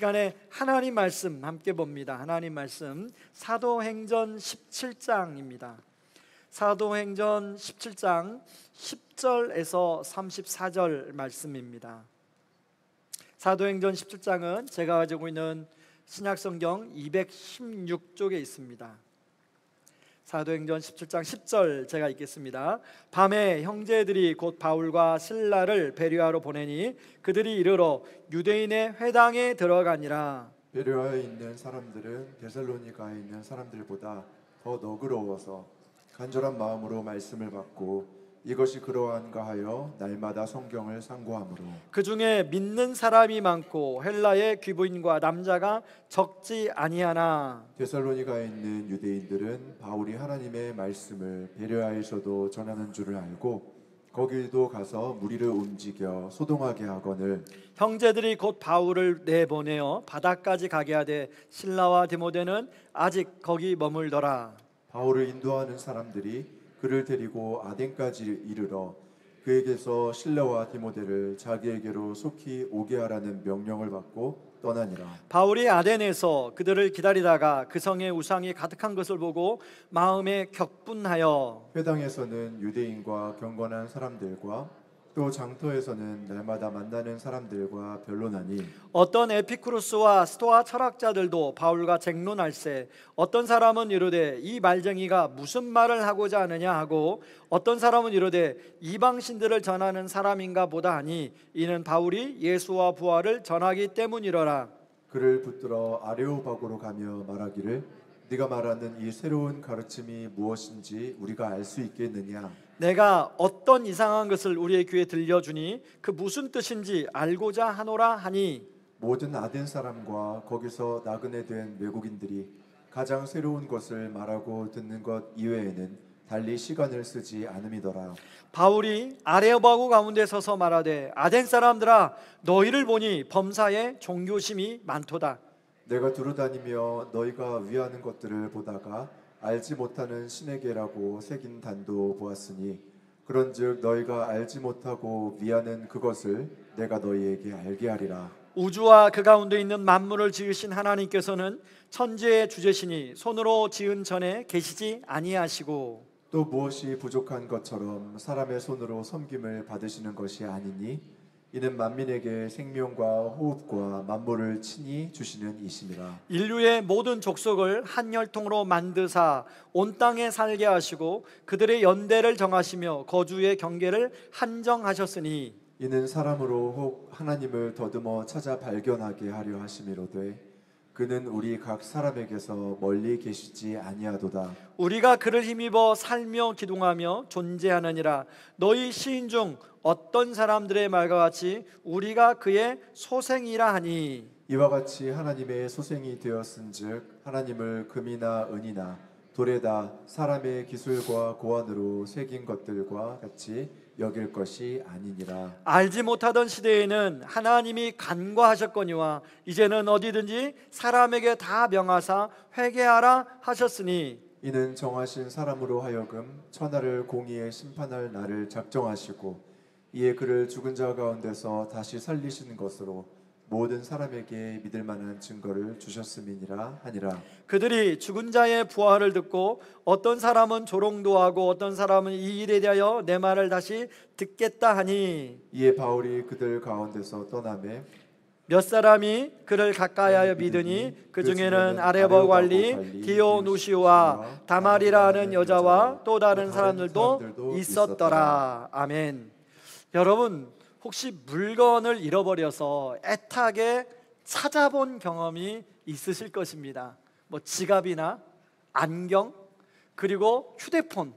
시간에 하나님 말씀 함께 봅니다. 하나님 말씀 사도행전 17장입니다. 사도행전 17장 10절에서 34절 말씀입니다. 사도행전 17장은 제가 가지고 있는 신약성경 216쪽에 있습니다. 사도행전 17장 10절 제가 읽겠습니다. 밤에 형제들이 곧 바울과 실라를 베레아로 보내니 그들이 이르러 유대인의 회당에 들어가니라. 베레아에 있는 사람들은 데살로니가에 있는 사람들보다 더 너그러워서 간절한 마음으로 말씀을 받고 이것이 그러한가 하여 날마다 성경을 상고하므로 그 중에 믿는 사람이 많고 헬라의 귀부인과 남자가 적지 아니하나. 데살로니가에 있는 유대인들은 바울이 하나님의 말씀을 베레아에서도 전하는 줄을 알고 거기도 가서 무리를 움직여 소동하게 하거늘 형제들이 곧 바울을 내보내어 바다까지 가게 하되 실라와 디모데는 아직 거기 머물더라. 바울을 인도하는 사람들이 그를 데리고 아덴까지 이르러 그에게서 실라와 디모데를 자기에게로 속히 오게 하라는 명령을 받고 떠나니라. 바울이 아덴에서 그들을 기다리다가 그 성에 우상이 가득한 것을 보고 마음에 격분하여 회당에서는 유대인과 경건한 사람들과 또 장터에서는 날마다 만나는 사람들과 변론하니 어떤 에피쿠루스와 스토아 철학자들도 바울과 쟁론할세 어떤 사람은 이르되 이 말쟁이가 무슨 말을 하고자 하느냐 하고 어떤 사람은 이르되 이방신들을 전하는 사람인가 보다 하니 이는 바울이 예수와 부활을 전하기 때문이러라. 그를 붙들어 아레오바고로 가며 말하기를 네가 말하는 이 새로운 가르침이 무엇인지 우리가 알 수 있겠느냐. 내가 어떤 이상한 것을 우리의 귀에 들려주니 그 무슨 뜻인지 알고자 하노라 하니 모든 아덴 사람과 거기서 나그네 된 외국인들이 가장 새로운 것을 말하고 듣는 것 이외에는 달리 시간을 쓰지 않음이더라. 바울이 아레오바고 가운데 서서 말하되 아덴 사람들아 너희를 보니 범사에 종교심이 많도다. 내가 두루다니며 너희가 위하는 것들을 보다가 알지 못하는 신에게라고 새긴 단도 보았으니 그런즉 너희가 알지 못하고 위하는 그것을 내가 너희에게 알게 하리라. 우주와 그 가운데 있는 만물을 지으신 하나님께서는 천지의 주제시니 손으로 지은 전에 계시지 아니하시고 또 무엇이 부족한 것처럼 사람의 손으로 섬김을 받으시는 것이 아니니 이는 만민에게 생명과 호흡과 만물을 친히 주시는 이심이라. 인류의 모든 족속을 한 혈통으로 만드사 온 땅에 살게 하시고 그들의 연대를 정하시며 거주의 경계를 한정하셨으니 이는 사람으로 혹 하나님을 더듬어 찾아 발견하게 하려 하심이로되 그는 우리 각 사람에게서 멀리 계시지 아니하도다. 우리가 그를 힘입어 살며 기둥하며 존재하느니라. 너희 시인 중 어떤 사람들의 말과 같이 우리가 그의 소생이라 하니 이와 같이 하나님의 소생이 되었은즉 하나님을 금이나 은이나 돌에다 사람의 기술과 고안으로 새긴 것들과 같이 여길 것이 아니니라. 알지 못하던 시대에는 하나님이 간과하셨거니와 이제는 어디든지 사람에게 다 명하사 회개하라 하셨으니 이는 정하신 사람으로 하여금 천하를 공의에 심판할 날을 작정하시고 이에 그를 죽은 자 가운데서 다시 살리시는 것으로 모든 사람에게 믿을 만한 증거를 주셨음이니라 하니라. 그들이 죽은 자의 부활을 듣고 어떤 사람은 조롱도 하고 어떤 사람은 이 일에 대하여 내 말을 다시 듣겠다 하니 이에 바울이 그들 가운데서 떠나매 몇 사람이 그를 가까이하여 믿으니 그 중에는 아레바 관리 디오누시오와 다말이라 하는 여자와 또 다른 사람들도 있었더라. 아멘. 여러분 혹시 물건을 잃어버려서 애타게 찾아본 경험이 있으실 것입니다. 뭐 지갑이나 안경 그리고 휴대폰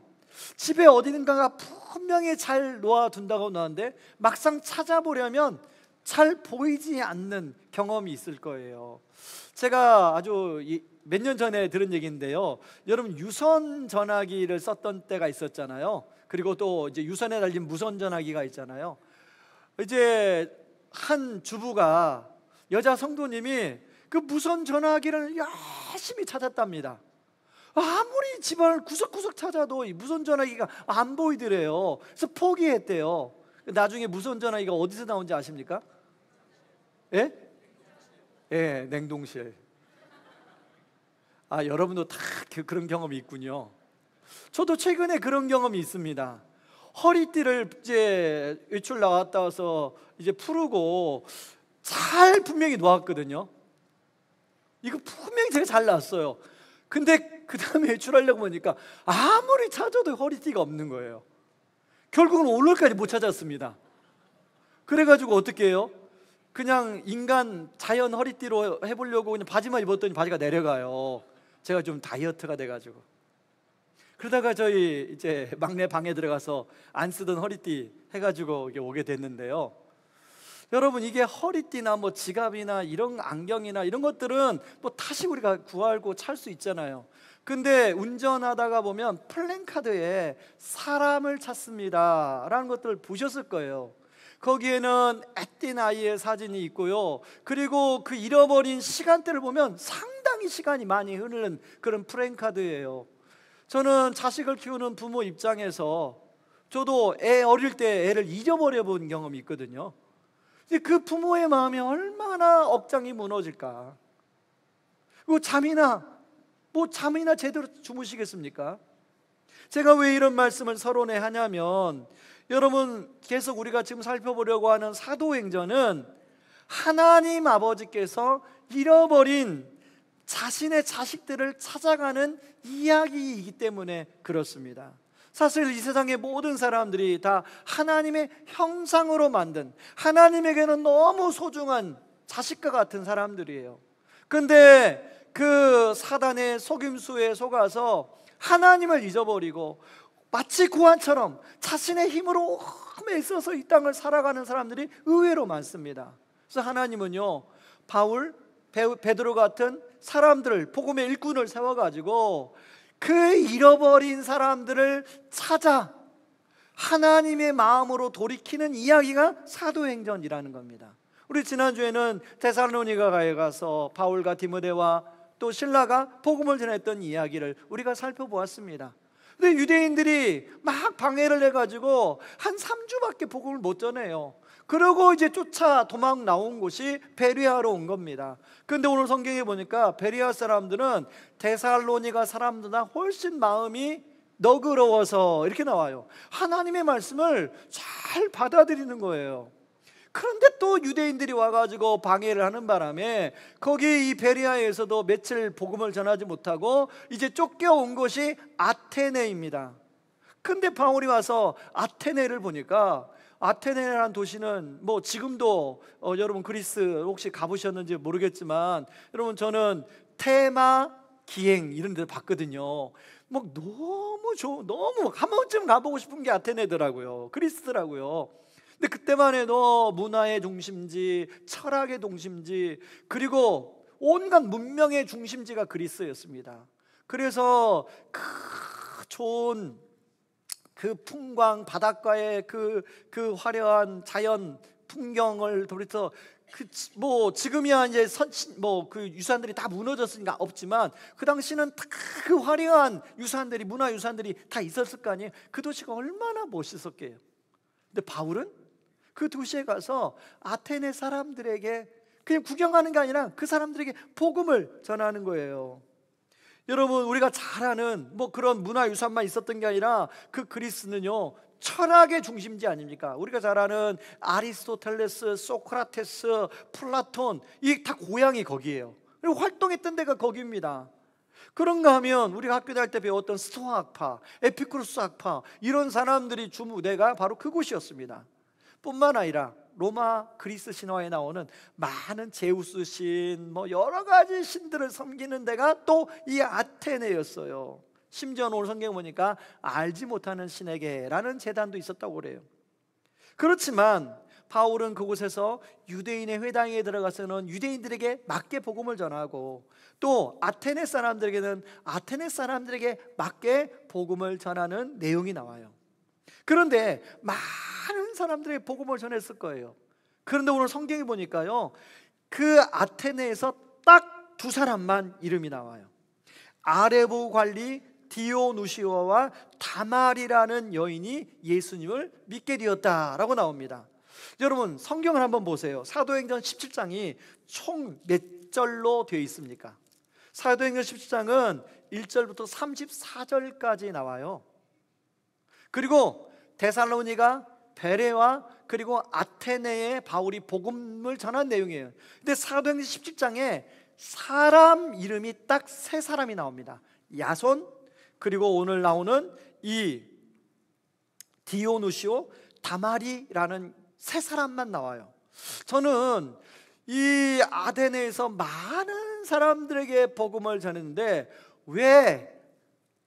집에 어디든가가 분명히 잘 놓아둔다고 나왔는데 막상 찾아보려면 잘 보이지 않는 경험이 있을 거예요. 제가 아주 몇 년 전에 들은 얘기인데요. 여러분 유선 전화기를 썼던 때가 있었잖아요. 그리고 또 이제 유선에 달린 무선 전화기가 있잖아요. 이제 한 주부가 여자 성도님이 그 무선 전화기를 열심히 찾았답니다. 아무리 집안을 구석구석 찾아도 이 무선 전화기가 안 보이더래요. 그래서 포기했대요. 나중에 무선 전화기가 어디서 나온지 아십니까? 예? 예, 냉동실. 여러분도 다 그런 경험이 있군요. 저도 최근에 그런 경험이 있습니다. 허리띠를 이제 외출 나갔다 와서 이제 풀고 잘 분명히 놓았거든요. 이거 분명히 제가 잘 놨어요. 근데 그 다음에 외출하려고 보니까 아무리 찾아도 허리띠가 없는 거예요. 결국은 오늘까지 못 찾았습니다. 그래가지고 어떻게 해요? 그냥 인간 자연 허리띠로 해보려고 그냥 바지만 입었더니 바지가 내려가요. 제가 좀 다이어트가 돼가지고. 그러다가 저희 이제 막내 방에 들어가서 안 쓰던 허리띠 해가지고 오게 됐는데요. 여러분, 이게 허리띠나 뭐 지갑이나 이런 안경이나 이런 것들은 뭐 다시 우리가 구하고 찰 수 있잖아요. 근데 운전하다가 보면 플랜카드에 사람을 찾습니다 라는 것들을 보셨을 거예요. 거기에는 애띤 아이의 사진이 있고요. 그리고 그 잃어버린 시간대를 보면 상당히 시간이 많이 흐르는 그런 플랜카드예요. 저는 자식을 키우는 부모 입장에서 저도 애 어릴 때 애를 잊어버려 본 경험이 있거든요. 그 부모의 마음이 얼마나 억장이 무너질까. 그리고 잠이나 제대로 주무시겠습니까? 제가 왜 이런 말씀을 서론에 하냐면, 여러분, 계속 우리가 지금 살펴보려고 하는 사도행전은 하나님 아버지께서 잃어버린 자신의 자식들을 찾아가는 이야기이기 때문에 그렇습니다. 사실 이 세상의 모든 사람들이 다 하나님의 형상으로 만든, 하나님에게는 너무 소중한 자식과 같은 사람들이에요. 근데 그 사단의 속임수에 속아서 하나님을 잊어버리고 마치 고환처럼 자신의 힘으로 애써서 이 땅을 살아가는 사람들이 의외로 많습니다. 그래서 하나님은요, 바울, 베드로 같은 사람들을, 복음의 일꾼을 세워가지고 그 잃어버린 사람들을 찾아 하나님의 마음으로 돌이키는 이야기가 사도행전이라는 겁니다. 우리 지난주에는 데살로니가에 가서 바울과 디모데와 또 실라가 복음을 전했던 이야기를 우리가 살펴보았습니다. 근데 유대인들이 막 방해를 해가지고 한 3주밖에 복음을 못 전해요. 그러고 이제 쫓아 도망 나온 곳이 베레아로 온 겁니다. 그런데 오늘 성경에 보니까 베레아 사람들은 데살로니가 사람들보다 훨씬 마음이 너그러워서 이렇게 나와요. 하나님의 말씀을 잘 받아들이는 거예요. 그런데 또 유대인들이 와가지고 방해를 하는 바람에 거기 이 베레아에서도 며칠 복음을 전하지 못하고 이제 쫓겨온 곳이 아테네입니다. 근데 바울이 와서 아테네를 보니까, 아테네라는 도시는 뭐 지금도 여러분 그리스 혹시 가보셨는지 모르겠지만, 여러분 저는 테마 기행 이런 데를 봤거든요. 뭐 너무 한 번쯤 가보고 싶은 게 아테네더라고요. 그리스더라고요. 근데 그때만 해도 문화의 중심지, 철학의 중심지, 그리고 온갖 문명의 중심지가 그리스였습니다. 그래서 좋은 그 풍광, 바닷가의 그 화려한 자연 풍경을 돌이켜, 지금이야 이제 그 유산들이 다 무너졌으니까 없지만, 그 당시는 다 그 화려한 유산들이, 문화 유산들이 다 있었을 거 아니에요. 그 도시가 얼마나 멋있었게요. 근데 바울은 그 도시에 가서 아테네 사람들에게 그냥 구경하는 게 아니라 그 사람들에게 복음을 전하는 거예요. 여러분, 우리가 잘 아는 그런 문화유산만 있었던 게 아니라 그 그리스는요, 철학의 중심지 아닙니까? 우리가 잘 아는 아리스토텔레스, 소크라테스, 플라톤, 이 다 고향이 거기에요. 그리고 활동했던 데가 거기입니다. 그런가 하면 우리가 학교 다닐 때 배웠던 스토아 학파, 에피쿠로스 학파, 이런 사람들이 주무대가 바로 그곳이었습니다. 뿐만 아니라 로마 그리스 신화에 나오는 많은 제우스 신, 여러 가지 신들을 섬기는 데가 또 이 아테네였어요. 심지어 오늘 성경에 보니까 알지 못하는 신에게라는 제단도 있었다고 그래요. 그렇지만 바울은 그곳에서 유대인의 회당에 들어가서는 유대인들에게 맞게 복음을 전하고, 또 아테네 사람들에게는 아테네 사람들에게 맞게 복음을 전하는 내용이 나와요. 그런데 많은 사람들에게 복음을 전했을 거예요. 그런데 오늘 성경에 보니까요, 그 아테네에서 딱 두 사람만 이름이 나와요. 아레보 관리 디오누시오와 다말이라는 여인이 예수님을 믿게 되었다라고 나옵니다. 여러분, 성경을 한번 보세요. 사도행전 17장이 총 절로 되어 있습니까? 사도행전 17장은 1절부터 34절까지 나와요. 그리고 데살로니가, 베레와 그리고 아테네에 바울이 복음을 전한 내용이에요. 근데 사도행전 17장에 사람 이름이 딱 세 사람이 나옵니다. 야손, 그리고 오늘 나오는 이 디오누시오, 다마리라는 세 사람만 나와요. 저는 이 아테네에서 많은 사람들에게 복음을 전했는데 왜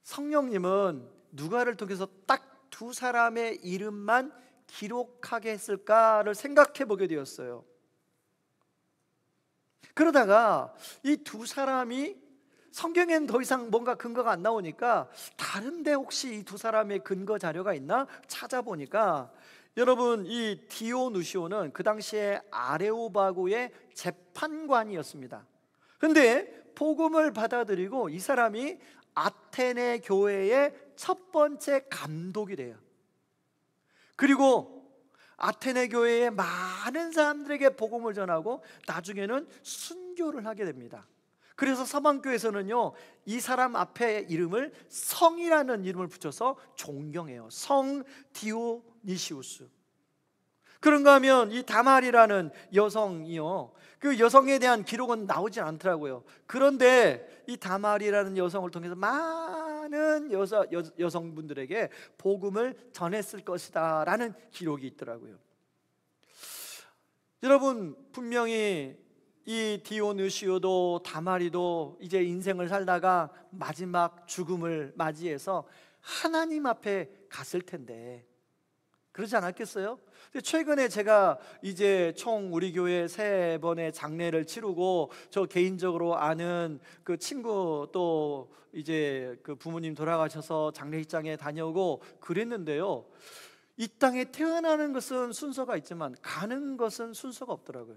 성령님은 누가를 통해서 딱 두 사람의 이름만 기록하게 했을까를 생각해 보게 되었어요. 그러다가 이 두 사람이 성경에는 더 이상 뭔가 근거가 안 나오니까 다른데 혹시 이 두 사람의 근거 자료가 있나 찾아보니까, 여러분 이 디오누시오는 그 당시에 아레오바고의 재판관이었습니다. 근데 복음을 받아들이고 이 사람이 아테네 교회의 첫 번째 감독이 돼요. 그리고 아테네 교회의 많은 사람들에게 복음을 전하고 나중에는 순교를 하게 됩니다. 그래서 서방교에서는요, 이 사람 앞에 이름을 성이라는 이름을 붙여서 존경해요. 성 디오니시우스. 그런가 하면 이 다말이라는 여성이요, 그 여성에 대한 기록은 나오진 않더라고요. 그런데 이 다말이라는 여성을 통해서 많은 여성분들에게 복음을 전했을 것이다 라는 기록이 있더라고요. 여러분, 분명히 이 디오누시오도 다마리도 이제 인생을 살다가 마지막 죽음을 맞이해서 하나님 앞에 갔을 텐데 그러지 않았겠어요? 최근에 제가 이제 총 우리 교회 3번의 장례를 치르고 저 개인적으로 아는 그 친구 또 이제 그 부모님 돌아가셔서 장례식장에 다녀오고 그랬는데요, 이 땅에 태어나는 것은 순서가 있지만 가는 것은 순서가 없더라고요.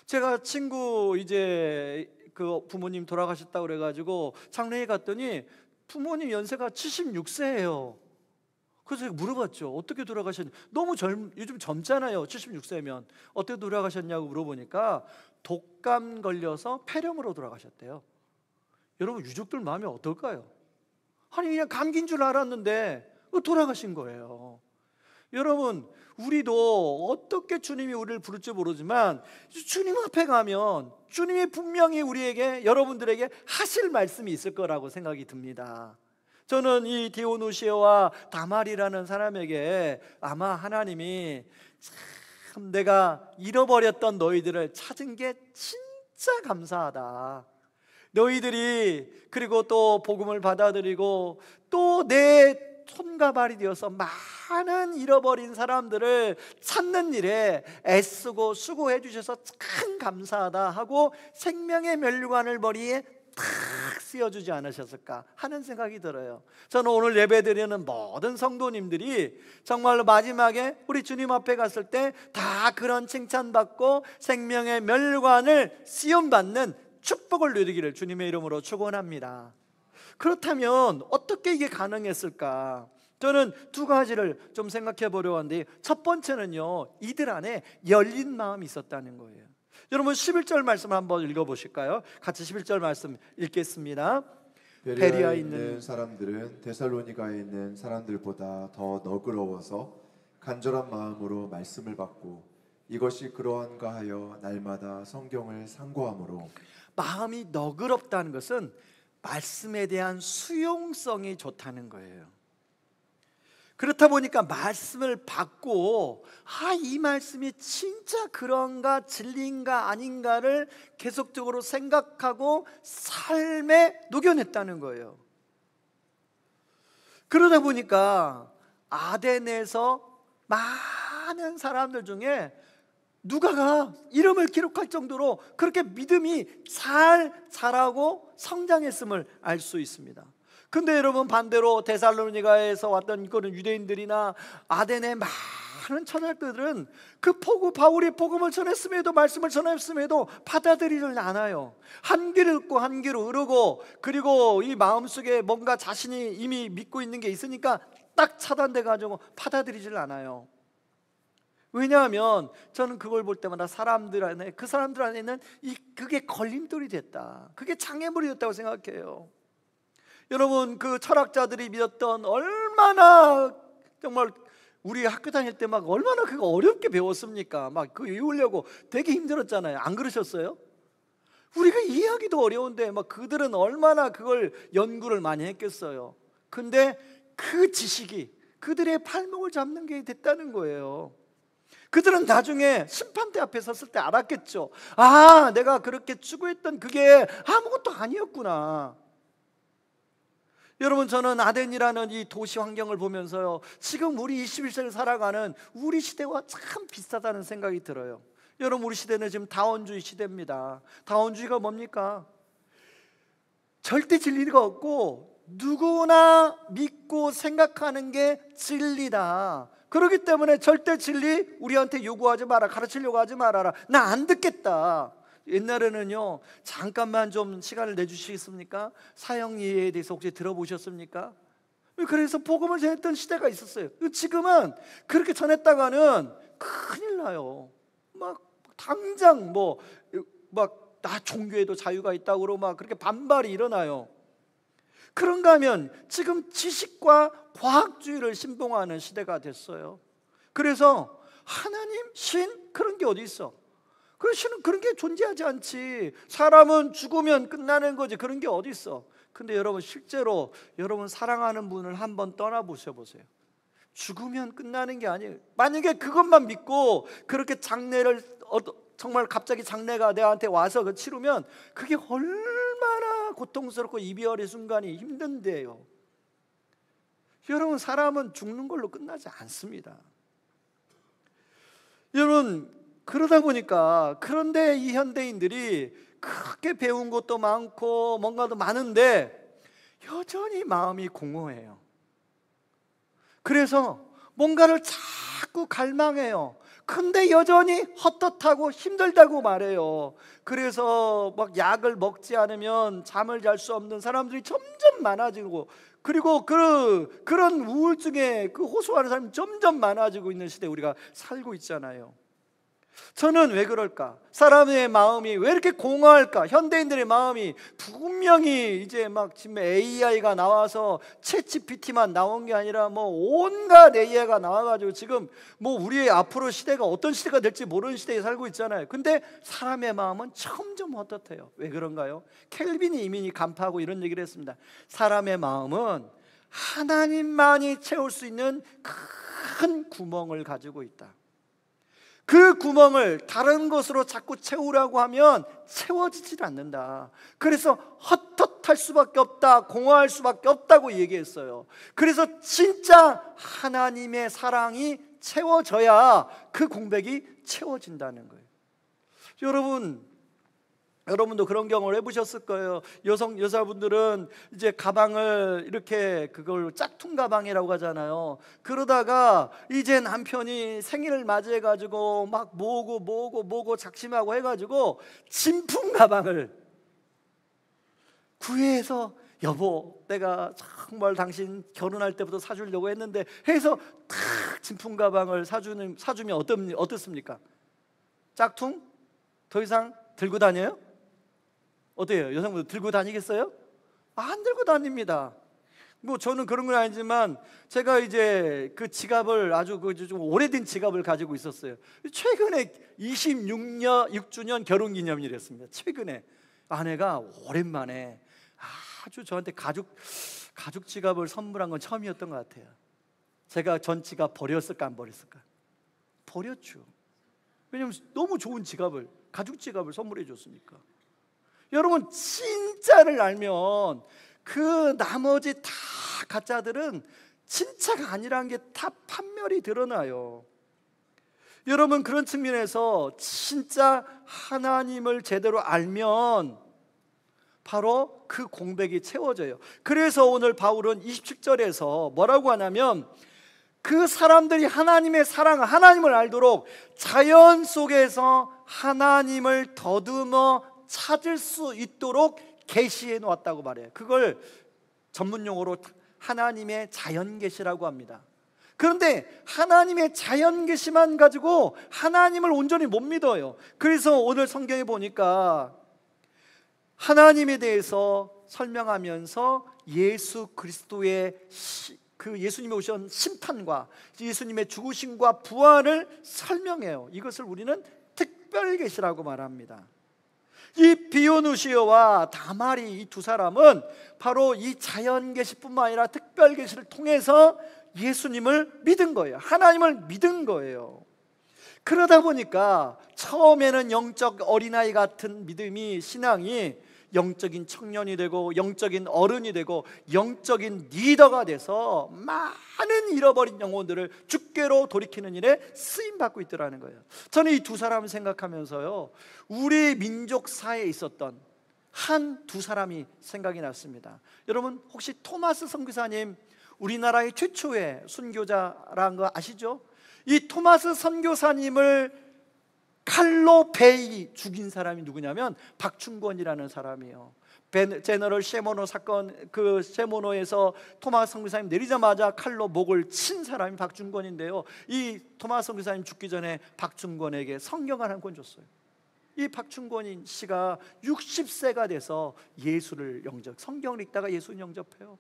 제가 친구 이제 그 부모님 돌아가셨다고 그래가지고 장례에 갔더니 부모님 연세가 76세예요. 그래서 제가 물어봤죠. 어떻게 돌아가셨냐? 너무 요즘 젊잖아요. 76세면 어떻게 돌아가셨냐고 물어보니까 독감 걸려서 폐렴으로 돌아가셨대요. 여러분, 유족들 마음이 어떨까요? 아니 그냥 감기인 줄 알았는데 돌아가신 거예요. 여러분, 우리도 어떻게 주님이 우리를 부를지 모르지만 주님 앞에 가면 주님이 분명히 우리에게, 여러분들에게 하실 말씀이 있을 거라고 생각이 듭니다. 저는 이 디오누시오와 다말이라는 사람에게 아마 하나님이 참 내가 잃어버렸던 너희들을 찾은 게 진짜 감사하다, 너희들이 그리고 또 복음을 받아들이고 또 내 손과 발이 되어서 많은 잃어버린 사람들을 찾는 일에 애쓰고 수고해 주셔서 참 감사하다 하고 생명의 면류관을 머리에 탁 씌워주지 않으셨을까 하는 생각이 들어요. 저는 오늘 예배드리는 모든 성도님들이 정말로 마지막에 우리 주님 앞에 갔을 때 다 그런 칭찬받고 생명의 면류관을 씌움받는 축복을 누리기를 주님의 이름으로 축원합니다. 그렇다면 어떻게 이게 가능했을까? 저는 두 가지를 좀 생각해 보려고 하는데, 첫 번째는요, 이들 안에 열린 마음이 있었다는 거예요. 여러분 11절 말씀 한번 읽어보실까요? 같이 11절 말씀 읽겠습니다. 베레아에 있는 사람들은 데살로니가에 있는 사람들보다 더 너그러워서 간절한 마음으로 말씀을 받고 이것이 그러한가 하여 날마다 성경을 상고함으로. 마음이 너그럽다는 것은 말씀에 대한 수용성이 좋다는 거예요. 그렇다 보니까 말씀을 받고 이 말씀이 진짜 그런가 진리인가 아닌가를 계속적으로 생각하고 삶에 녹여냈다는 거예요. 그러다 보니까 아덴에서 많은 사람들 중에 누가가 이름을 기록할 정도로 그렇게 믿음이 잘 자라고 성장했음을 알 수 있습니다. 근데 여러분, 반대로 데살로니가에서 왔던 이거는 유대인들이나 아덴의 많은 천학들은 그 바울이 복음을 전했음에도, 말씀을 전했음에도 받아들이질 않아요. 한 귀를 듣고 한 귀로 으르고, 그리고 이 마음속에 뭔가 자신이 이미 믿고 있는 게 있으니까 딱 차단돼 가지고 받아들이질 않아요. 왜냐하면 저는 그걸 볼 때마다 그 사람들 안에는 그게 걸림돌이 됐다, 그게 장애물이 됐다고 생각해요. 여러분, 그 철학자들이 믿었던, 얼마나 정말 우리 학교 다닐 때 막 얼마나 그거 어렵게 배웠습니까? 막 그거 외우려고 되게 힘들었잖아요. 안 그러셨어요? 우리가 이해하기도 어려운데 막 그들은 얼마나 그걸 연구를 많이 했겠어요. 근데 그 지식이 그들의 발목을 잡는 게 됐다는 거예요. 그들은 나중에 심판대 앞에 섰을 때 알았겠죠. 아, 내가 그렇게 추구했던 그게 아무것도 아니었구나. 여러분, 저는 아덴이라는 이 도시 환경을 보면서요, 지금 우리 21세기를 살아가는 우리 시대와 참 비슷하다는 생각이 들어요. 여러분, 우리 시대는 지금 다원주의 시대입니다. 다원주의가 뭡니까? 절대 진리가 없고 누구나 믿고 생각하는 게 진리다. 그렇기 때문에 절대 진리 우리한테 요구하지 마라, 가르치려고 하지 말아라. 나 안 듣겠다. 옛날에는요, 잠깐만 좀 시간을 내주시겠습니까? 사형리에 대해서 혹시 들어보셨습니까? 그래서 복음을 전했던 시대가 있었어요. 지금은 그렇게 전했다가는 큰일 나요. 막 당장 나 종교에도 자유가 있다고 그러고 막 그렇게 반발이 일어나요. 그런가 하면 지금 지식과 과학주의를 신봉하는 시대가 됐어요. 그래서 하나님, 신, 그런 게 어디 있어? 신은 그런 게 존재하지 않지. 사람은 죽으면 끝나는 거지. 그런 게 어디 있어? 근데 여러분, 실제로 여러분 사랑하는 분을 한번 떠나보셔보세요. 죽으면 끝나는 게 아니에요. 만약에 그것만 믿고 그렇게 장례를 정말 갑자기 장례가 내한테 와서 치르면 그게 얼마나 고통스럽고 이별의 순간이 힘든데요. 여러분, 사람은 죽는 걸로 끝나지 않습니다. 여러분, 그러다 보니까, 그런데 이 현대인들이 크게 배운 것도 많고 뭔가도 많은데 여전히 마음이 공허해요. 그래서 뭔가를 자꾸 갈망해요. 근데 여전히 헛헛하고 힘들다고 말해요. 그래서 막 약을 먹지 않으면 잠을 잘 수 없는 사람들이 점점 많아지고, 그리고 그런 우울증에 호소하는 사람이 점점 많아지고 있는 시대에 우리가 살고 있잖아요. 저는 왜 그럴까? 사람의 마음이 왜 이렇게 공허할까? 현대인들의 마음이 분명히 이제 막 지금 AI가 나와서 챗GPT만 나온 게 아니라 온갖 AI가 나와가지고 지금 우리의 앞으로 시대가 어떤 시대가 될지 모르는 시대에 살고 있잖아요. 근데 사람의 마음은 점점 헛헛해요. 왜 그런가요? 켈빈이 이미 간파하고 이런 얘기를 했습니다. 사람의 마음은 하나님만이 채울 수 있는 큰 구멍을 가지고 있다. 그 구멍을 다른 것으로 자꾸 채우려고 하면 채워지질 않는다. 그래서 헛헛할 수밖에 없다, 공허할 수밖에 없다고 얘기했어요. 그래서 진짜 하나님의 사랑이 채워져야 그 공백이 채워진다는 거예요. 여러분도 그런 경험을 해보셨을 거예요. 여자분들은 이제 가방을 이렇게, 그걸 짝퉁 가방이라고 하잖아요. 그러다가 이제 남편이 생일을 맞이해가지고 막 모으고 작심하고 해가지고 진품 가방을 구해서, 여보, 내가 정말 당신 결혼할 때부터 사주려고 했는데 해서 탁 진품 가방을 사주면 어떻습니까? 짝퉁? 더 이상 들고 다녀요? 어때요? 여성분들 들고 다니겠어요? 안 들고 다닙니다. 저는 그런 건 아니지만 제가 이제 그 지갑을, 아주 좀 오래된 지갑을 가지고 있었어요. 최근에 26주년 결혼기념일이었습니다. 최근에 아내가 오랜만에 아주 저한테 가죽 지갑을 선물한 건 처음이었던 것 같아요. 제가 전 지갑 버렸을까 안 버렸을까? 버렸죠. 왜냐하면 너무 좋은 가죽 지갑을 선물해 줬으니까. 여러분, 진짜를 알면 그 나머지 다 가짜들은 진짜가 아니라는 게 다 판멸이 드러나요. 여러분, 그런 측면에서 진짜 하나님을 제대로 알면 바로 그 공백이 채워져요. 그래서 오늘 바울은 27절에서 뭐라고 하냐면, 그 사람들이 하나님의 사랑, 하나님을 알도록 자연 속에서 하나님을 더듬어 찾을 수 있도록 계시해 놓았다고 말해요. 그걸 전문 용어로 하나님의 자연 계시라고 합니다. 그런데 하나님의 자연 계시만 가지고 하나님을 온전히 못 믿어요. 그래서 오늘 성경에 보니까 하나님에 대해서 설명하면서 예수 그리스도의 그 예수님이 오신 심판과 예수님의 죽으심과 부활을 설명해요. 이것을 우리는 특별계시라고 말합니다. 이 비오누시오와 다말이 이 두 사람은 바로 이 자연계시뿐만 아니라 특별계시를 통해서 예수님을 믿은 거예요. 하나님을 믿은 거예요. 그러다 보니까 처음에는 영적 어린아이 같은 믿음이, 신앙이 영적인 청년이 되고 영적인 어른이 되고 영적인 리더가 돼서 많은 잃어버린 영혼들을 주께로 돌이키는 일에 쓰임받고 있더라는 거예요. 저는 이 두 사람을 생각하면서요, 우리 민족사에 있었던 한 두 사람이 생각이 났습니다. 여러분 혹시 토마스 선교사님, 우리나라의 최초의 순교자라는 거 아시죠? 이 토마스 선교사님을 칼로 베이 죽인 사람이 누구냐면 박충권이라는 사람이에요. 제너럴 셰모노 사건, 그 셰모노에서 토마스 선교사님 내리자마자 칼로 목을 친 사람이 박충권인데요, 이 토마스 선교사님 죽기 전에 박충권에게 성경을 한 권 줬어요. 이 박충권 씨가 60세가 돼서 예수를 성경을 읽다가 예수를 영접해요.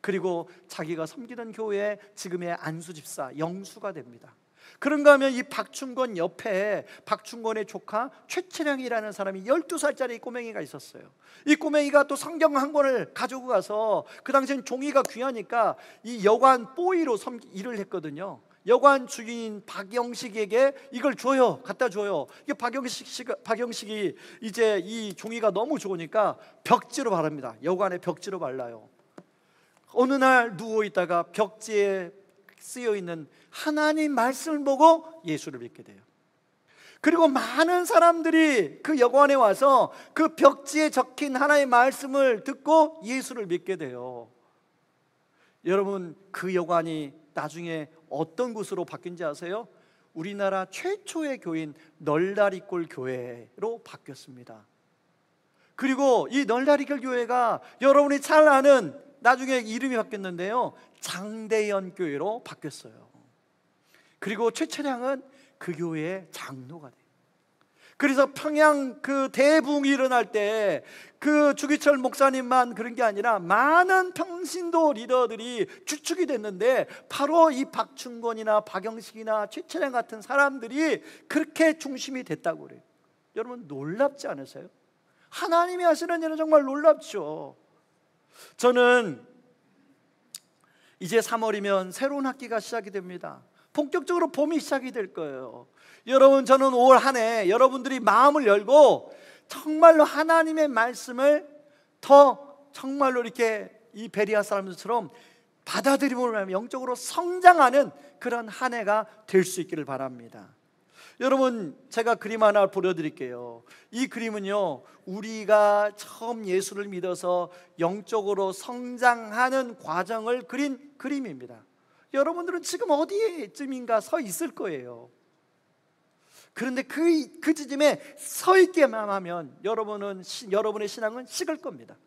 그리고 자기가 섬기던 교회에 지금의 안수집사, 영수가 됩니다. 그런가 하면 이 박충권 옆에 박충권의 조카 최채량이라는 사람이 12살짜리 꼬맹이가 있었어요. 이 꼬맹이가 또 성경 한 권을 가지고 가서, 그 당시엔 종이가 귀하니까 이 여관 뽀이로 일을 했거든요. 여관 주인 박영식에게 이걸 줘요, 갖다 줘요. 이게 박영식이 이제 이 종이가 너무 좋으니까 벽지로 바릅니다. 여관에 벽지로 발라요. 어느 날 누워있다가 벽지에 쓰여있는 하나님 말씀을 보고 예수를 믿게 돼요. 그리고 많은 사람들이 그 여관에 와서 그 벽지에 적힌 하나님의 말씀을 듣고 예수를 믿게 돼요. 여러분, 그 여관이 나중에 어떤 곳으로 바뀐지 아세요? 우리나라 최초의 교인 널다리골 교회로 바뀌었습니다. 그리고 이 널다리골 교회가 여러분이 잘 아는, 나중에 이름이 바뀌었는데요, 장대연 교회로 바뀌었어요. 그리고 최철양은 그 교회의 장로가 돼요. 그래서 평양 그 대붕이 일어날 때 그 주기철 목사님만 그런 게 아니라 많은 평신도 리더들이 주축이 됐는데, 바로 이 박충권이나 박영식이나 최철양 같은 사람들이 그렇게 중심이 됐다고 그래요. 여러분 놀랍지 않으세요? 하나님이 하시는 일은 정말 놀랍죠. 저는 이제 3월이면 새로운 학기가 시작이 됩니다. 본격적으로 봄이 시작이 될 거예요. 여러분, 저는 올 한 해 여러분들이 마음을 열고 정말로 하나님의 말씀을 더 정말로 이렇게 이 베리아 사람들처럼 받아들임으로 하면 영적으로 성장하는 그런 한 해가 될 수 있기를 바랍니다. 여러분, 제가 그림 하나 보여드릴게요. 이 그림은요, 우리가 처음 예수를 믿어서 영적으로 성장하는 과정을 그린 그림입니다. 여러분들은 지금 어디쯤인가 서 있을 거예요. 그런데 그 지점에 서 있게만 하면 여러분의 신앙은 식을 겁니다.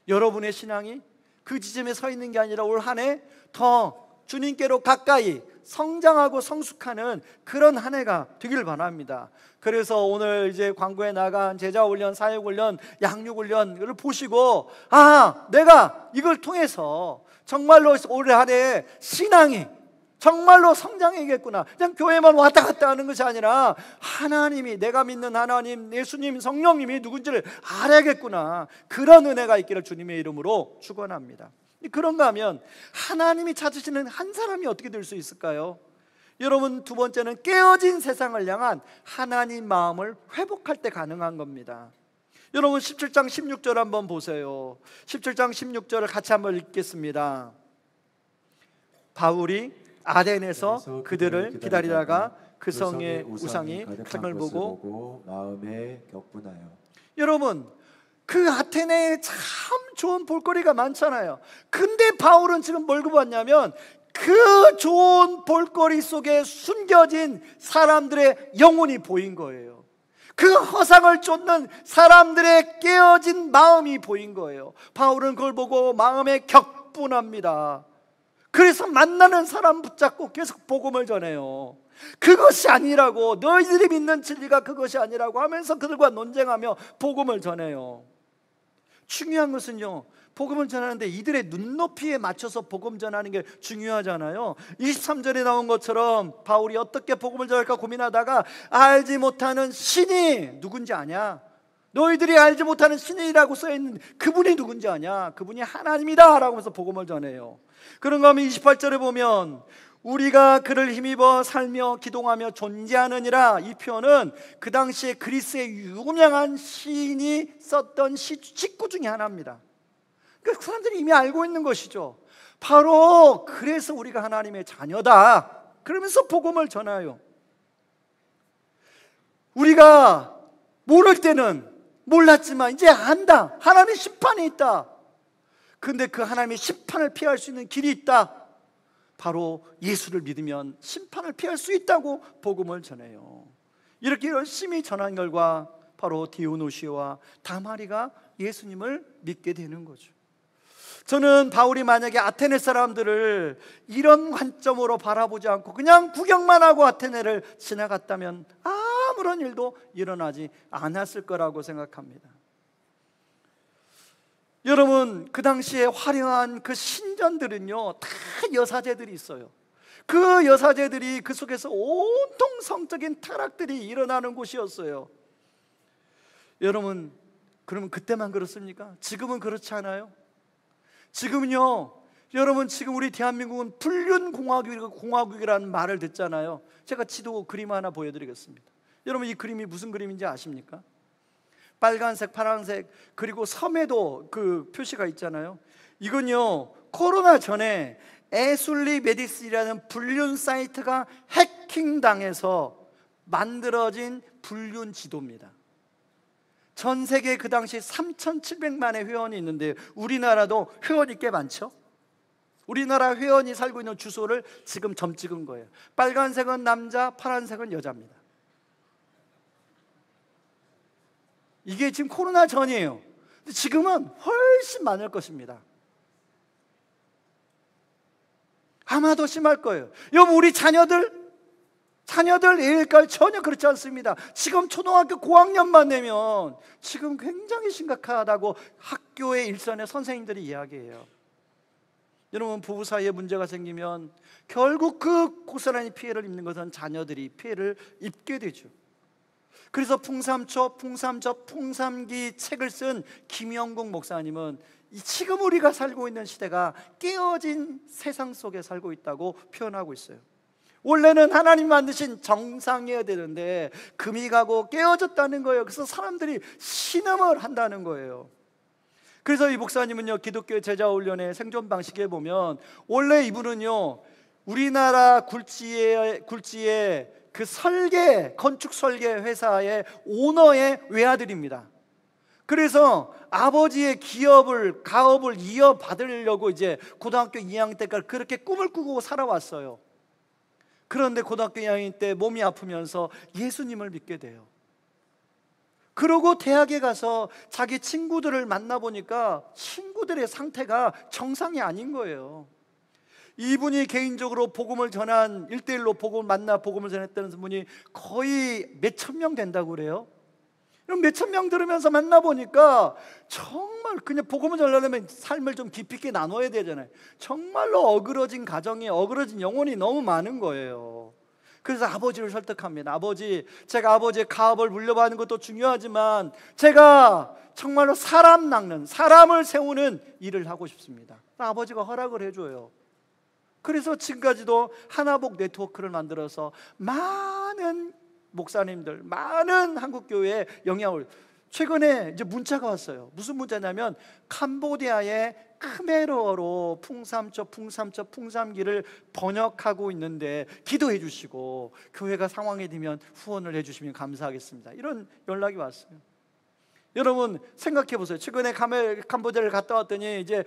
여러분의 신앙이 그 지점에 서 있는 게 아니라 올 한 해 더 주님께로 가까이 성장하고 성숙하는 그런 한 해가 되길 바랍니다. 그래서 오늘 이제 광고에 나간 제자훈련, 사역훈련, 양육훈련을 보시고, 내가 이걸 통해서 정말로 올해 한 해 신앙이 정말로 성장해야겠구나. 그냥 교회만 왔다 갔다 하는 것이 아니라 하나님이, 내가 믿는 하나님, 예수님, 성령님이 누군지를 알아야겠구나. 그런 은혜가 있기를 주님의 이름으로 축원합니다. 그런가 하면 하나님이 찾으시는 한 사람이 어떻게 될 수 있을까요? 여러분, 두 번째는 깨어진 세상을 향한 하나님 마음을 회복할 때 가능한 겁니다. 여러분, 17장 16절 한번 보세요. 17장 16절을 같이 한번 읽겠습니다. 바울이 아덴에서 그들을 기다리다가 그 성의 우상이 가득한 것을 보고 마음에 격분하여. 여러분, 그 아테네에 참 좋은 볼거리가 많잖아요. 근데 바울은 지금 뭘 보았냐면 그 좋은 볼거리 속에 숨겨진 사람들의 영혼이 보인 거예요. 그 허상을 쫓는 사람들의 깨어진 마음이 보인 거예요. 바울은 그걸 보고 마음에 격분합니다. 그래서 만나는 사람 붙잡고 계속 복음을 전해요. 그것이 아니라고, 너희들이 믿는 진리가 그것이 아니라고 하면서 그들과 논쟁하며 복음을 전해요. 중요한 것은요, 복음을 전하는데 이들의 눈높이에 맞춰서 복음 전하는 게 중요하잖아요. 23절에 나온 것처럼 바울이 어떻게 복음을 전할까 고민하다가 알지 못하는 신이 누군지 아냐? 너희들이 알지 못하는 신이라고 써있는 그분이 누군지 아냐? 그분이 하나님이다 라고 하면서 복음을 전해요. 그런가 하면 28절에 보면 우리가 그를 힘입어 살며 기동하며 존재하느니라, 이 표현은 그 당시에 그리스의 유명한 시인이 썼던 직구 중에 하나입니다. 그 사람들이 이미 알고 있는 것이죠. 바로 그래서 우리가 하나님의 자녀다 그러면서 복음을 전해요. 우리가 모를 때는 몰랐지만 이제 안다. 하나님의 심판이 있다. 근데 그 하나님의 심판을 피할 수 있는 길이 있다. 바로 예수를 믿으면 심판을 피할 수 있다고 복음을 전해요. 이렇게 열심히 전한 결과 바로 디오누시오와 다마리가 예수님을 믿게 되는 거죠. 저는 바울이 만약에 아테네 사람들을 이런 관점으로 바라보지 않고 그냥 구경만 하고 아테네를 지나갔다면 아무런 일도 일어나지 않았을 거라고 생각합니다. 여러분, 그 당시에 화려한 그 신전들은요 다 여사제들이 있어요. 그 여사제들이 그 속에서 온통 성적인 타락들이 일어나는 곳이었어요. 여러분, 그러면 그때만 그렇습니까? 지금은 그렇지 않아요? 지금은요, 여러분, 지금 우리 대한민국은 불륜공화국이라는 말을 듣잖아요. 제가 지도 그림 하나 보여드리겠습니다. 여러분, 이 그림이 무슨 그림인지 아십니까? 빨간색, 파란색, 그리고 섬에도 그 표시가 있잖아요. 이건요, 코로나 전에 에술리 메디스라는 불륜 사이트가 해킹당해서 만들어진 불륜 지도입니다. 전 세계에 그 당시 3,700만의 회원이 있는데 우리나라도 회원이 꽤 많죠? 우리나라 회원이 살고 있는 주소를 지금 점 찍은 거예요. 빨간색은 남자, 파란색은 여자입니다. 이게 지금 코로나 전이에요. 지금은 훨씬 많을 것입니다. 아마 더 심할 거예요. 여러분, 우리 자녀들 예일까지 전혀 그렇지 않습니다. 지금 초등학교 고학년만 되면 지금 굉장히 심각하다고 학교의 일선의 선생님들이 이야기해요. 여러분, 부부 사이에 문제가 생기면 결국 그 고스란히 피해를 입는 것은 자녀들이 피해를 입게 되죠. 그래서 풍삼기 책을 쓴 김영국 목사님은 지금 우리가 살고 있는 시대가 깨어진 세상 속에 살고 있다고 표현하고 있어요. 원래는 하나님 만드신 정상이어야 되는데 금이 가고 깨어졌다는 거예요. 그래서 사람들이 신음을 한다는 거예요. 그래서 이 목사님은요, 기독교 제자훈련의 생존 방식에 보면 원래 이분은요, 우리나라 굴지의 그 건축 설계 회사의 오너의 외아들입니다. 그래서 아버지의 가업을 이어받으려고 이제 고등학교 2학년 때까지 그렇게 꿈을 꾸고 살아왔어요. 그런데 고등학교 2학년 때 몸이 아프면서 예수님을 믿게 돼요. 그러고 대학에 가서 자기 친구들을 만나보니까 친구들의 상태가 정상이 아닌 거예요. 이분이 개인적으로 복음을 전한 1대1로 복음을 전했다는 분이 거의 몇천 명 된다고 그래요. 그럼 몇천 명 들으면서 만나보니까 정말 그냥 복음을 전하려면 삶을 좀 깊이 있게 나눠야 되잖아요. 정말로 어그러진 가정이, 어그러진 영혼이 너무 많은 거예요. 그래서 아버지를 설득합니다. 아버지, 제가 아버지의 가업을 물려받는 것도 중요하지만 제가 정말로 사람을 세우는 일을 하고 싶습니다. 아버지가 허락을 해줘요. 그래서 지금까지도 하나복 네트워크를 만들어서 많은 목사님들, 많은 한국교회에 영향을, 최근에 이제 문자가 왔어요. 무슨 문자냐면 캄보디아의 크메르어로 풍삼기를 번역하고 있는데 기도해 주시고 교회가 상황이 되면 후원을 해 주시면 감사하겠습니다. 이런 연락이 왔어요. 여러분 생각해 보세요. 최근에 캄보디아를 갔다 왔더니 이제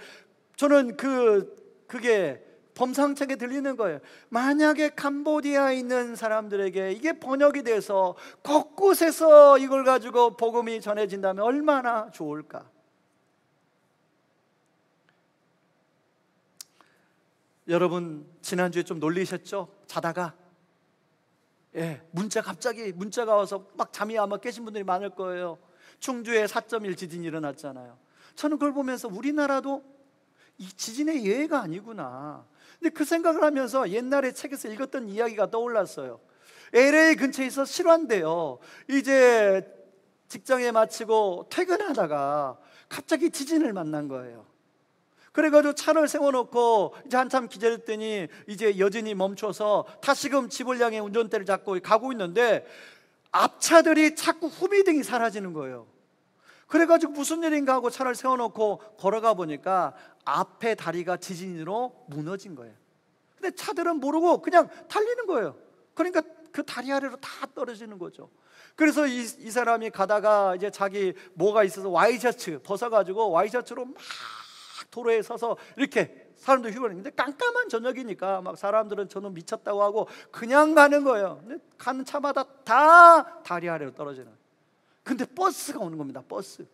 저는 그게 범상책에 들리는 거예요. 만약에 캄보디아에 있는 사람들에게 이게 번역이 돼서 곳곳에서 이걸 가지고 복음이 전해진다면 얼마나 좋을까. 여러분 지난주에 좀 놀리셨죠? 자다가 갑자기 문자가 와서 막 잠이 아마 깨신 분들이 많을 거예요. 충주에 4.1 지진이 일어났잖아요. 저는 그걸 보면서 우리나라도 이 지진의 예외가 아니구나. 근데 그 생각을 하면서 옛날에 책에서 읽었던 이야기가 떠올랐어요. LA 근처에 있어 실화인데요. 이제 직장에 마치고 퇴근하다가 갑자기 지진을 만난 거예요. 그래가지고 차를 세워놓고 이제 한참 기다렸더니 이제 여진이 멈춰서 다시금 집을 향해 운전대를 잡고 가고 있는데 앞차들이 자꾸 후미등이 사라지는 거예요. 그래가지고 무슨 일인가 하고 차를 세워놓고 걸어가 보니까 앞에 다리가 지진으로 무너진 거예요. 근데 차들은 모르고 그냥 달리는 거예요. 그러니까 그 다리 아래로 다 떨어지는 거죠. 그래서 이 사람이 가다가 이제 자기 뭐가 있어서 와이셔츠 벗어가지고 와이셔츠로 막 도로에 서서 이렇게 사람들 휴가했는데 깜깜한 저녁이니까 막 사람들은 저는 미쳤다고 하고 그냥 가는 거예요. 근데 가는 차마다 다 다리 아래로 떨어지는 거예요. 근데 버스가 오는 겁니다. 버스.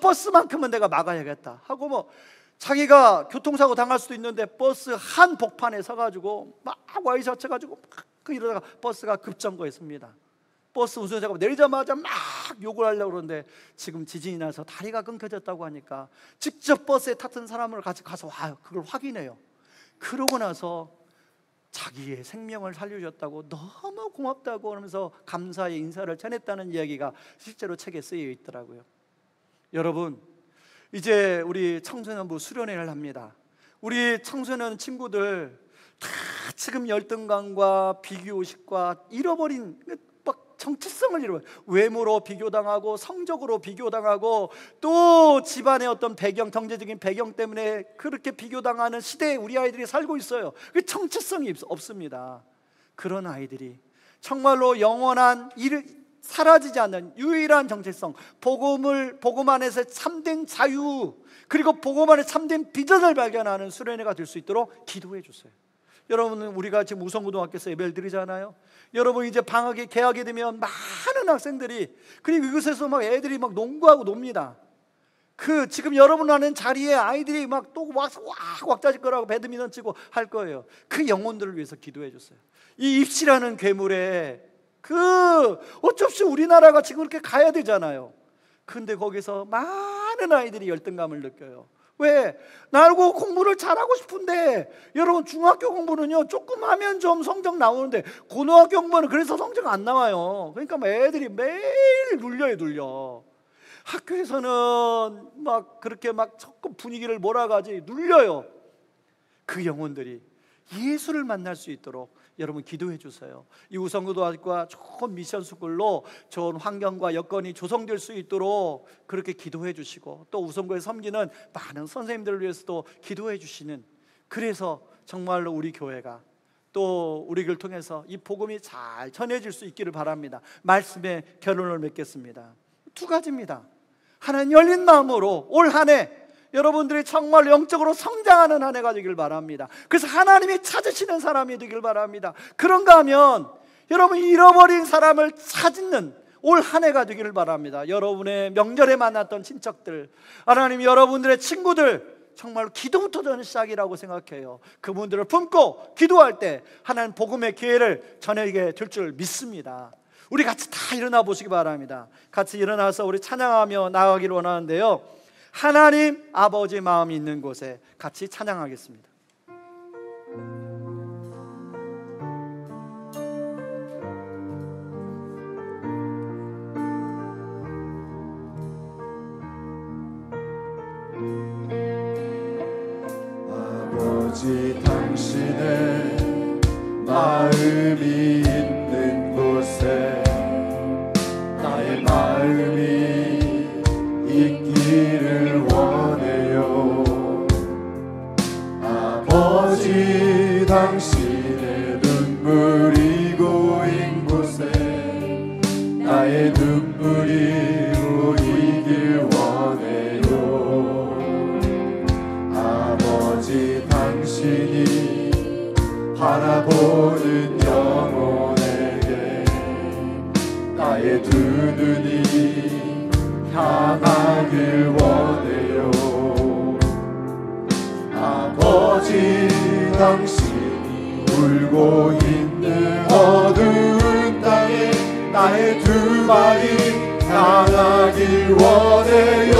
버스만큼은 내가 막아야겠다 하고 뭐 자기가 교통사고 당할 수도 있는데 버스 한 복판에 서가지고 막 와이셔츠 가지고 막 이러다가 버스가 급정거했습니다. 버스 운전자가 내리자마자 막 욕을 하려고 그러는데 지금 지진이 나서 다리가 끊겨졌다고 하니까 직접 버스에 탔던 사람을 같이 가서 와요. 그걸 확인해요. 그러고 나서 자기의 생명을 살려줬다고 너무 고맙다고 하면서 감사의 인사를 전했다는 이야기가 실제로 책에 쓰여 있더라고요. 여러분, 이제 우리 청소년부 수련회를 합니다. 우리 청소년 친구들 다 지금 열등감과 비교의식과 잃어버린 막 정체성을 잃어버려. 외모로 비교당하고 성적으로 비교당하고 또 집안의 어떤 배경, 경제적인 배경 때문에 그렇게 비교당하는 시대에 우리 아이들이 살고 있어요. 그 정체성이 없습니다. 그런 아이들이 정말로 영원한 사라지지 않는 유일한 정체성, 복음 안에서 참된 자유, 그리고 복음 안에 참된 비전을 발견하는 수련회가 될 수 있도록 기도해 주세요. 여러분, 우리가 지금 우성고등학교에서 예배를 드리잖아요. 여러분, 이제 방학이 개학이 되면 많은 학생들이, 그리고 이곳에서 막 애들이 막 농구하고 놉니다. 지금 여러분 하는 자리에 아이들이 막 또 와서 왁자질 거라고 배드민턴 치고 할 거예요. 그 영혼들을 위해서 기도해 주세요. 이 입시라는 괴물에 어쩔 수 없이 우리나라가 지금 그렇게 가야 되잖아요. 근데 거기서 많은 아이들이 열등감을 느껴요. 왜? 나하고 공부를 잘하고 싶은데, 여러분 중학교 공부는요 조금 하면 좀 성적 나오는데 고등학교 공부는 그래서 성적 안 나와요. 그러니까 애들이 매일 눌려. 학교에서는 막 그렇게 막 조금 분위기를 몰아가지 눌려요. 그 영혼들이 예수를 만날 수 있도록 여러분 기도해 주세요. 이 우성고등학교가 좋은 미션 스쿨로 좋은 환경과 여건이 조성될 수 있도록 그렇게 기도해 주시고, 또 우성고에 섬기는 많은 선생님들을 위해서도 기도해 주시는, 그래서 정말로 우리 교회가 또 우리를 통해서 이 복음이 잘 전해질 수 있기를 바랍니다. 말씀의 결론을 맺겠습니다. 2가지입니다. 하나는 열린 마음으로 올 한 해 여러분들이 정말 영적으로 성장하는 한 해가 되길 바랍니다. 그래서 하나님이 찾으시는 사람이 되길 바랍니다. 그런가 하면 여러분 잃어버린 사람을 찾는 올 한 해가 되기를 바랍니다. 여러분의 명절에 만났던 친척들, 하나님 여러분들의 친구들, 정말 기도부터 저는 시작이라고 생각해요. 그분들을 품고 기도할 때 하나님 복음의 기회를 전하게 될 줄 믿습니다. 우리 같이 다 일어나 보시기 바랍니다. 같이 일어나서 우리 찬양하며 나아가기를 원하는데요, 하나님 아버지 마음이 있는 곳에 같이 찬양하겠습니다. 아버지 당신의 마음이 있는 곳에 나의 마음이 있기를 원해요. 아버지 당신의 눈물이 고인 곳에 나의 눈물이 고이길 원해요. 아버지 당신이 바라보는 영혼에게 나의 두 눈이 향하길 원해요. 아버지 아버지 당신이 울고 있는 어두운 땅에 나의 두 발이 향하길 원해요.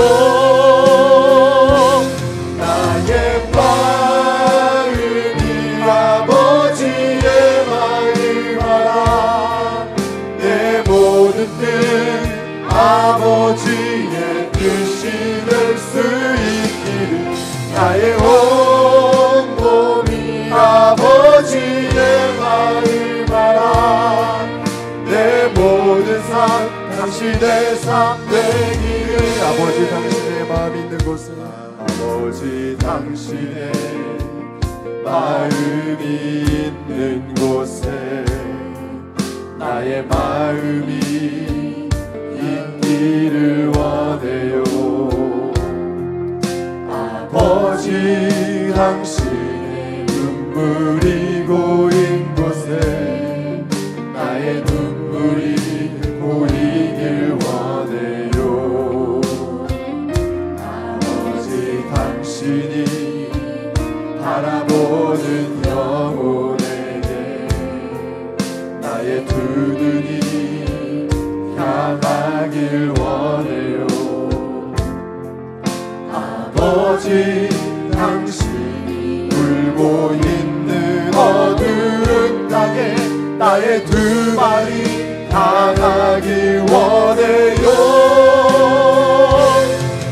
나의 마음이 아버지의 마음 알아. 내 모든 뜻 아버지의 뜻이 될 수 있기를. 나의 온 몸이 아버지의 마음 알아. 내 모든 삶 당신의 삶 되기를. 아버지 당신의 마음 있는 곳은 아버지 당신의 마음이 있는 곳에 나의 마음이 있기를 원해요. 아버지 당신의 눈물이 고인 곳에 나의 눈물이 고이길 원해요. 아버지 당신이 바라보는 영혼에게 나의 두 눈이 향하길 원해요. 아버지 당신이 울고 있는 어두운 땅에 나의 두 발이 향하길 원해요.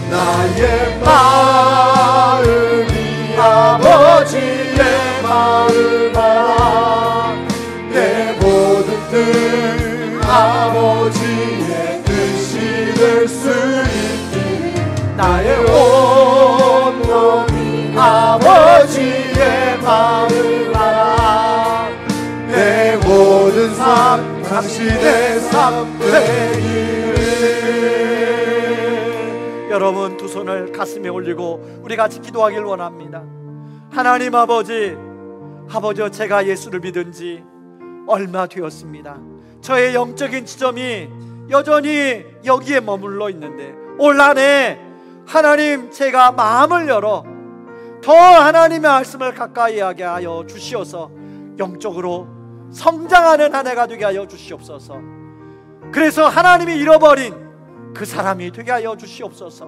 나의 마음이 아버지의 마음 알아. 내 모든 뜻 아버지의 뜻이 될 수 있기를. 나의 온 몸이 아버지의 마음 알아. 내 모든 삶 당신의 삶 되기를. 여러분 두 손을 가슴에 올리고 우리 같이 기도하길 원합니다. 하나님 아버지, 아버지여, 제가 예수를 믿은 지 얼마 되었습니다. 저의 영적인 지점이 여전히 여기에 머물러 있는데 올 한 해 하나님 제가 마음을 열어 더 하나님의 말씀을 가까이 하게 하여 주시어서 영적으로 성장하는 한 해가 되게 하여 주시옵소서. 그래서 하나님이 잃어버린 그 사람이 되게 하여 주시옵소서.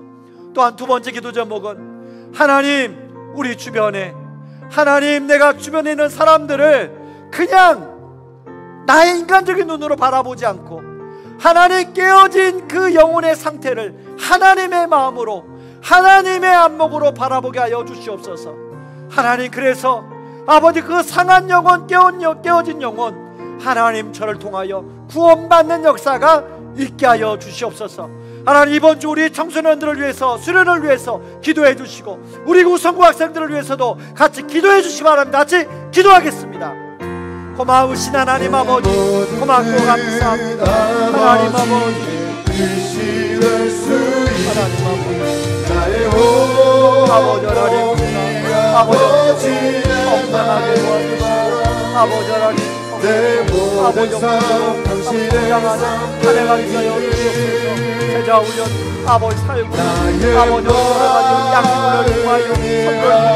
또한 두 번째 기도 제목은 하나님, 우리 주변에 하나님, 내가 주변에 있는 사람들을 그냥 나의 인간적인 눈으로 바라보지 않고 하나님 깨어진 그 영혼의 상태를 하나님의 마음으로, 하나님의 안목으로 바라보게 하여 주시옵소서. 하나님, 그래서 아버지 그 상한 영혼, 깨어진 영혼, 하나님 저를 통하여 구원받는 역사가 있게 하여 주시옵소서. 하나님, 이번 주 우리 청소년들을 위해서, 수련을 위해서 기도해 주시고 우리 우성고 학생들을 위해서도 같이 기도해 주시기 바랍니다. 같이 기도하겠습니다. 고마우신 하나님 아버지, 고맙고 감사합니다. 하나님 아버지, 하나님 아버지, 나의 아버지 하나님, 아버지 건강하게 도와주시고 아버지 하나님, 아버지 성장하는 한 해가 있어요 주시옵소서. 제자 훈련, 아버지 사역을, 아버지 여러가지 양육을 통하여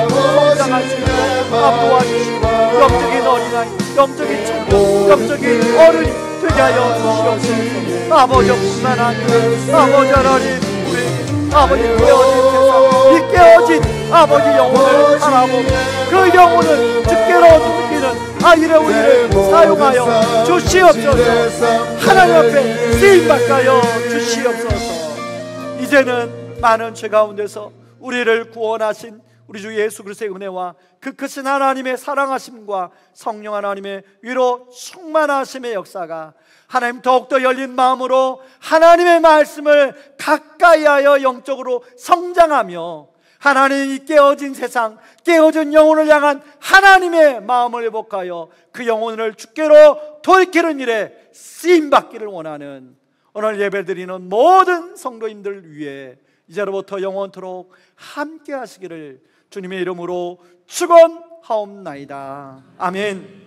성장할 수 있도록 도와주시고 영적인 어린아이, 영적인 청년, 영적인 어른이 되게 하여 주시옵소서. 아버지뿐만 아니라 아버지 하나님, 우리 아버지 깨어진 세상, 이 깨어진 아버지 영혼을 바라보며 그 영혼을 주께로 돌리는 아이를 우리를 사용하여 주시옵소서. 하나님 앞에 쓰임받게 하여 주시옵소서. 이제는 많은 죄 가운데서 우리를 구원하신 우리 주 예수 그리스도의 은혜와 그 크신 하나님의 사랑하심과 성령 하나님의 위로 충만하심의 역사가 하나님 더욱더 열린 마음으로 하나님의 말씀을 가까이 하여 영적으로 성장하며 하나님이 깨어진 세상, 깨어진 영혼을 향한 하나님의 마음을 회복하여 그 영혼을 주께로 돌이키는 일에 쓰임받기를 원하는 오늘 예배드리는 모든 성도님들 위해 이제로부터 영원토록 함께 하시기를 주님의 이름으로 축원하옵나이다. 아멘.